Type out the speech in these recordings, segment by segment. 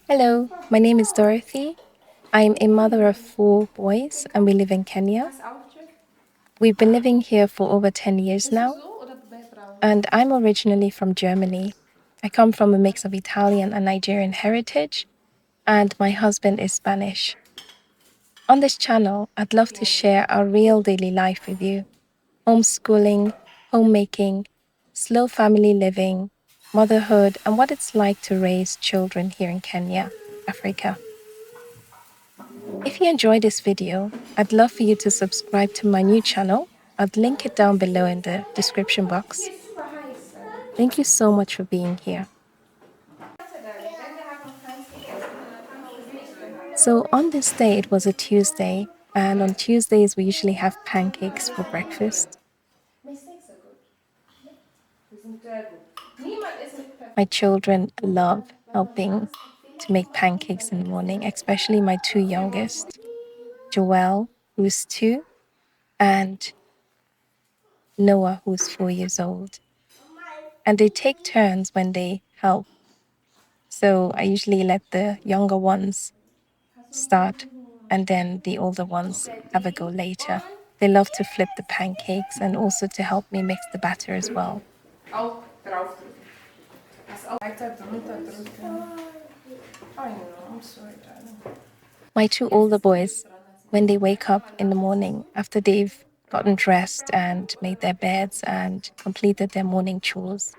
Hello, my name is Dorothy. I'm a mother of 4 boys and we live in Kenya. We've been living here for over 10 years now, and I'm originally from Germany. I come from a mix of Italian and Nigerian heritage, and my husband is Spanish. On this channel, I'd love to share our real daily life with you: homeschooling, homemaking, slow family living, motherhood, and what it's like to raise children here in Kenya, Africa. If you enjoyed this video, I'd love for you to subscribe to my new channel. I'll link it down below in the description box. Thank you so much for being here. So on this day, it was a Tuesday, and on Tuesdays we usually have pancakes for breakfast. My children love helping to make pancakes in the morning, especially my 2 youngest, Joelle, who's 2, and Noah, who's 4 years old. And they take turns when they help. So I usually let the younger ones start, and then the older ones have a go later. They love to flip the pancakes and also to help me mix the batter as well. My 2 older boys, when they wake up in the morning after they've gotten dressed and made their beds and completed their morning chores,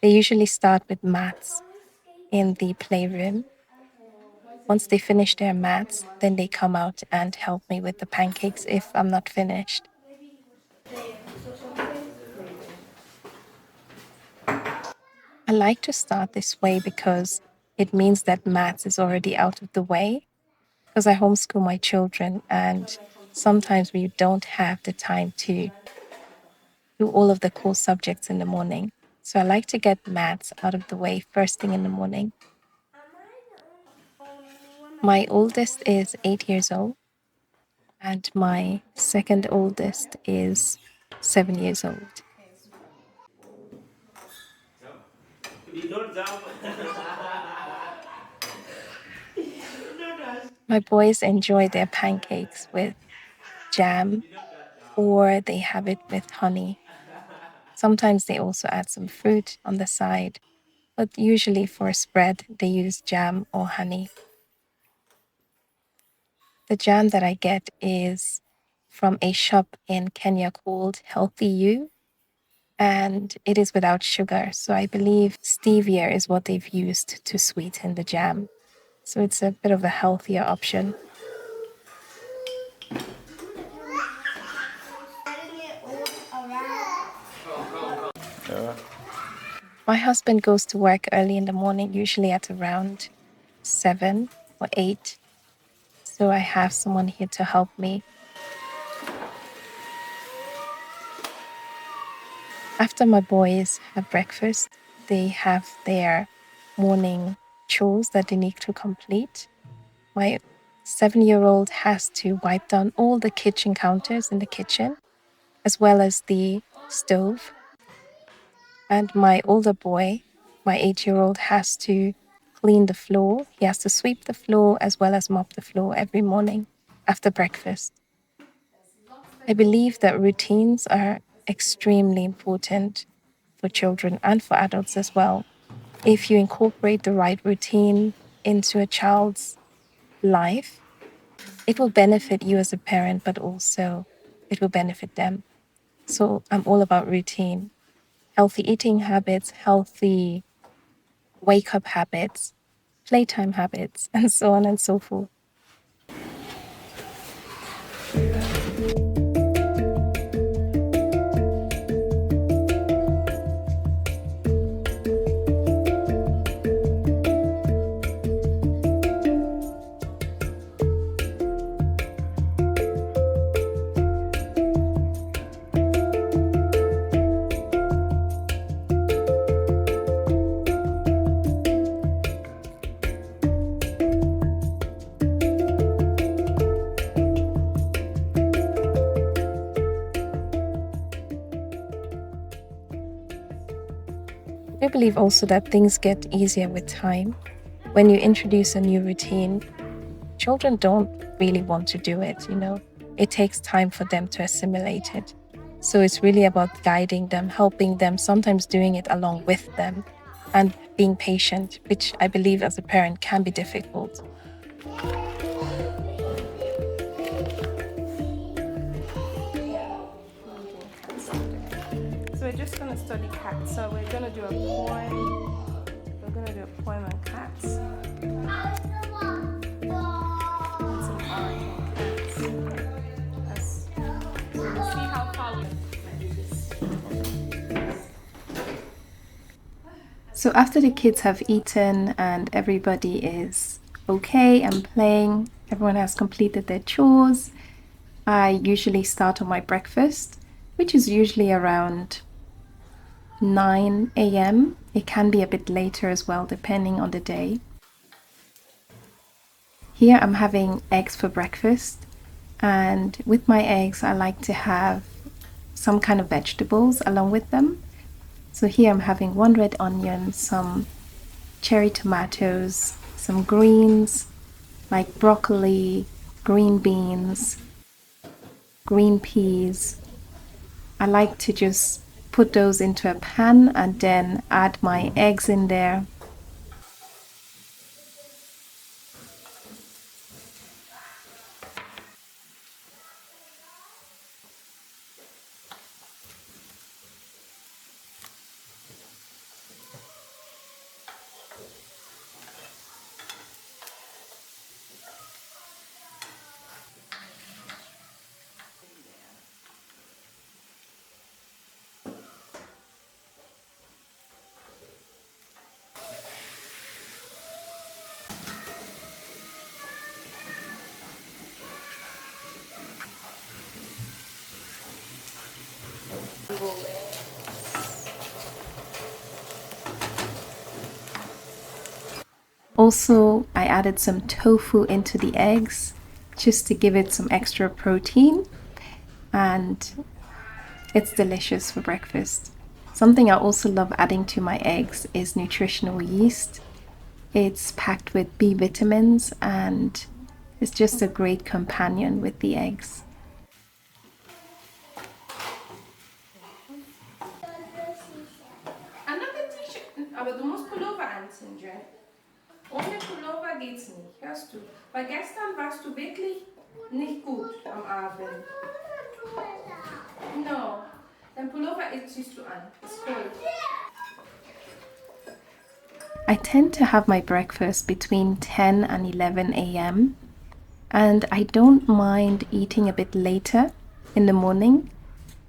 they usually start with maths in the playroom. Once they finish their maths, then they come out and help me with the pancakes if I'm not finished. I like to start this way because it means that maths is already out of the way, because I homeschool my children and sometimes we don't have the time to do all of the core subjects in the morning. So I like to get maths out of the way first thing in the morning. My oldest is 8 years old and my second oldest is 7 years old. My boys enjoy their pancakes with jam or they have it with honey. Sometimes they also add some fruit on the side, but usually for a spread, they use jam or honey. The jam that I get is from a shop in Kenya called Healthy You, and it is without sugar. So I believe stevia is what they've used to sweeten the jam. So it's a bit of a healthier option. My husband goes to work early in the morning, usually at around 7 or 8. So I have someone here to help me. After my boys have breakfast, they have their morning chores that they need to complete. My 7-year-old has to wipe down all the kitchen counters in the kitchen, as well as the stove. And my older boy, my 8-year-old, has to clean the floor. He has to sweep the floor as well as mop the floor every morning after breakfast. I believe that routines are extremely important for children and for adults as well. If you incorporate the right routine into a child's life, it will benefit you as a parent, but also it will benefit them. So I'm all about routine, healthy eating habits, healthy wake up habits, playtime habits, and so on and so forth. believe also that things get easier with time. When you introduce a new routine, children don't really want to do it, you know. It takes time for them to assimilate it. So it's really about guiding them, helping them, sometimes doing it along with them, and being patient, which I believe as a parent can be difficult. So we're just going to study cats. So we're going to do a poem. We're going to do a poem on cats. And some art on cats. We'll see how far we do this. So after the kids have eaten and everybody is okay and playing, everyone has completed their chores, I usually start on my breakfast, which is usually around 9 a.m. It can be a bit later as well, depending on the day. Here I'm having eggs for breakfast, and with my eggs I like to have some kind of vegetables along with them. So here I'm having one red onion, some cherry tomatoes, some greens like broccoli, green beans, green peas. I like to just put those into a pan and then add my eggs in there. Also, I added some tofu into the eggs just to give it some extra protein, and it's delicious for breakfast. Something I also love adding to my eggs is nutritional yeast. It's packed with B vitamins and it's just a great companion with the eggs. Another T-Shirt, aber du musst Pullover anziehen, Jen. Ohne Pullover geht's nicht, hörst du? Weil gestern warst du wirklich nicht gut am Abend. No, dein Pullover ziehst du an. It's cold. I tend to have my breakfast between 10 and 11 a.m. and I don't mind eating a bit later in the morning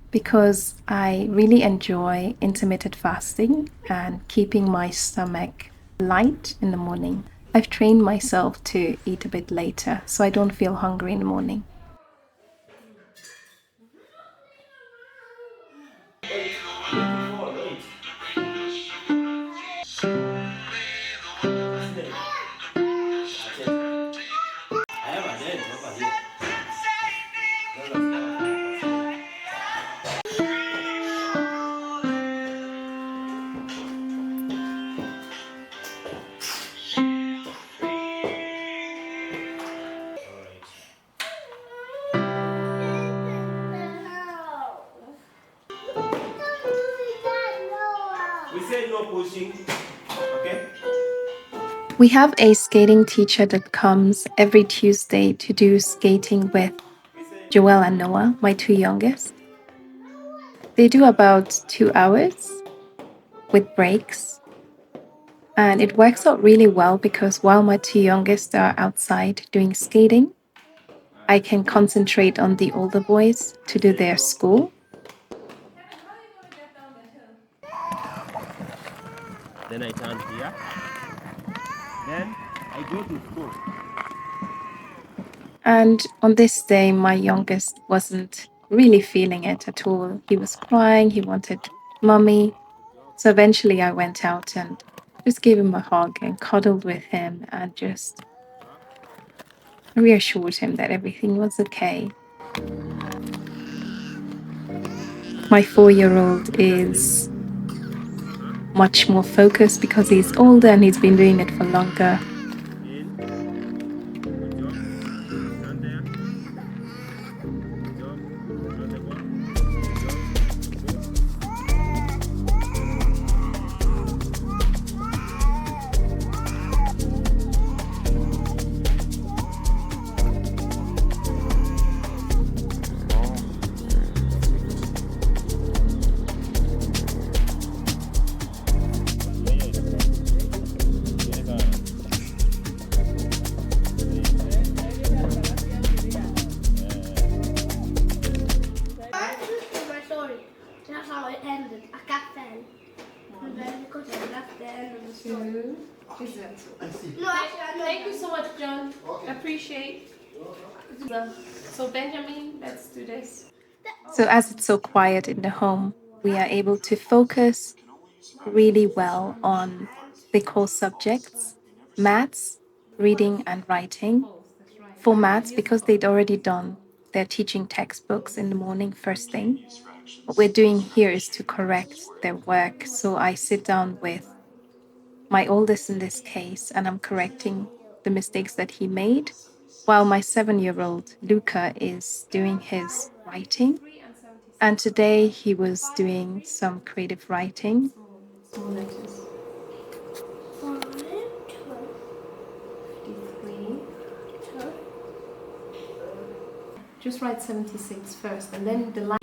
because I really enjoy intermittent fasting and keeping my stomach light in the morning. I've trained myself to eat a bit later so I don't feel hungry in the morning. Okay. We have a skating teacher that comes every Tuesday to do skating with Joelle and Noah, my two youngest. They do about 2 hours with breaks. And it works out really well because while my two youngest are outside doing skating, I can concentrate on the older boys to do their school. Then I turn here. Then I go to school. And on this day, my youngest wasn't really feeling it at all. He was crying, he wanted mommy. So eventually I went out and just gave him a hug and cuddled with him and just reassured him that everything was okay. My 4-year-old is much more focused because he's older and he's been doing it for longer. In. Good job. Stand there. Good job. Throw the ball. Good job. Move. My story. That's how it ended. A captain. And then because that's the end of the story. No, Thank you so much, John. Appreciate. So Benjamin, let's do this. So as it's so quiet in the home, we are able to focus really well on the core subjects, maths, reading and writing. For maths, because they'd already done their teaching textbooks in the morning first thing, what we're doing here is to correct their work. So I sit down with my oldest in this case, and I'm correcting the mistakes that he made, while my 7-year-old Luca is doing his writing. And today he was doing some creative writing. Small letters. 5, 53. 12. Just write 76 first, and then the line.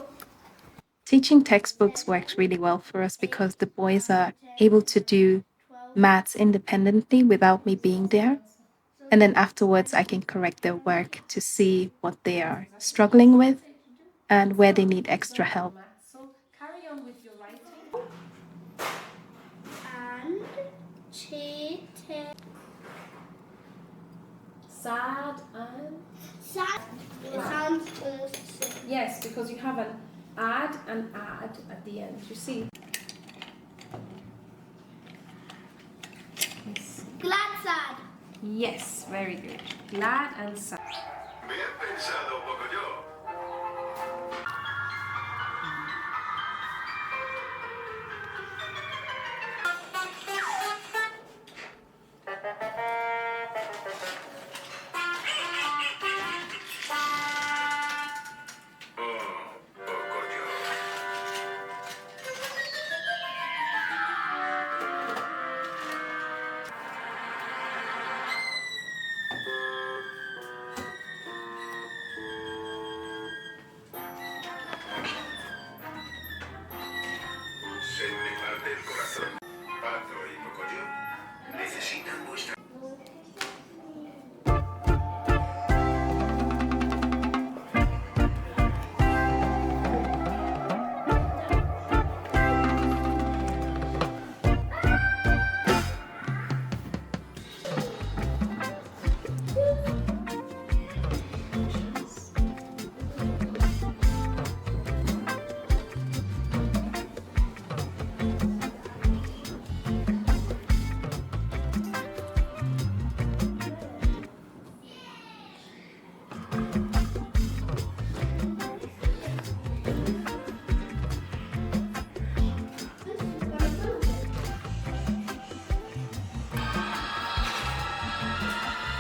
Teaching textbooks works really well for us because the boys are able to do maths independently without me being there. And then afterwards, I can correct their work to see what they are struggling with and where they need extra help. So carry on with your writing. And cheated. Sad and Sad. It sounds almost the same. yes, because you have an add and add at the end. You see? Glad sad. Yes, very good. Glad and sad. Bien pensado, Pocoyo. Se me parte el corazón. Pato y Pocoyo necesitan vuestra...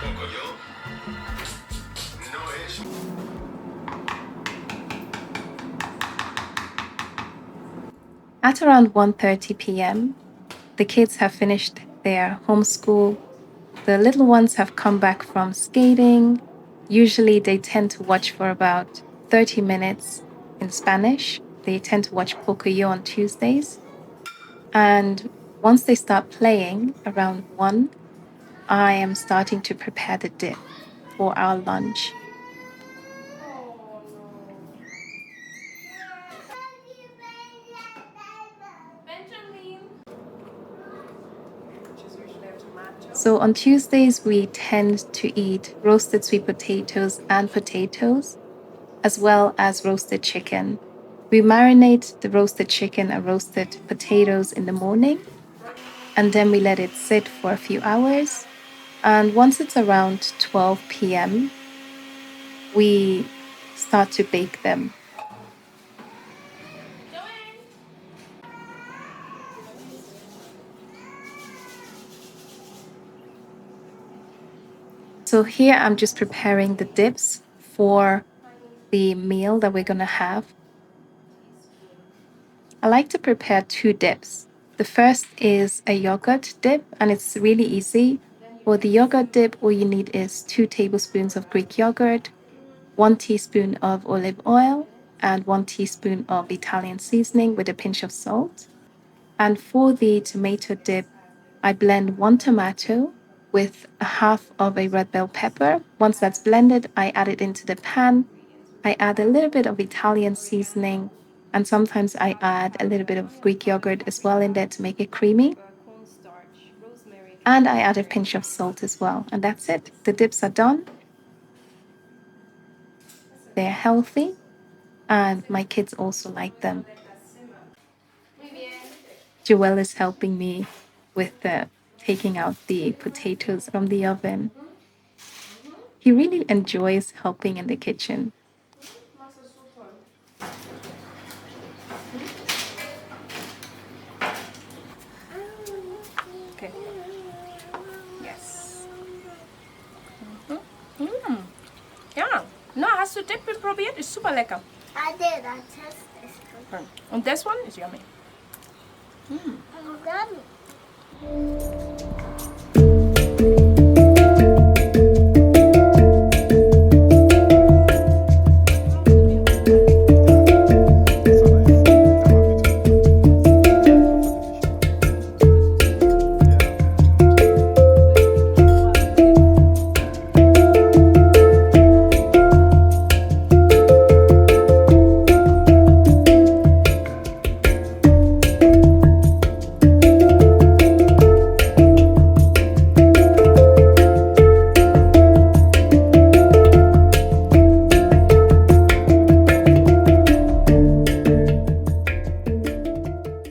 Pocoyo no es... At around 1:30 p.m., the kids have finished their homeschool. The little ones have come back from skating. Usually, they tend to watch for about 30 minutes in Spanish. They tend to watch Pocoyo on Tuesdays. And once they start playing around 1, I am starting to prepare the dip for our lunch. So on Tuesdays, we tend to eat roasted sweet potatoes and potatoes, as well as roasted chicken. We marinate the roasted chicken and roasted potatoes in the morning, and then we let it sit for a few hours. And once it's around 12 p.m., we start to bake them. So here I'm just preparing the dips for the meal that we're gonna have. I like to prepare 2 dips. The first is a yogurt dip, and it's really easy. For the yogurt dip, all you need is 2 tablespoons of Greek yogurt, 1 teaspoon of olive oil, and 1 teaspoon of Italian seasoning with a pinch of salt. And for the tomato dip, I blend 1 tomato with a half of a red bell pepper. Once that's blended, I add it into the pan. I add a little bit of Italian seasoning, and sometimes I add a little bit of Greek yogurt as well in there to make it creamy. And I add a pinch of salt as well. And that's it. The dips are done. They're healthy, and my kids also like them. Joelle is helping me with taking out the potatoes from the oven. He really enjoys helping in the kitchen. Okay. Yes. Ja, na, hast du Dip probiert? Ist super lecker. I did. I tested. Und das one is yummy. Oh, yummy.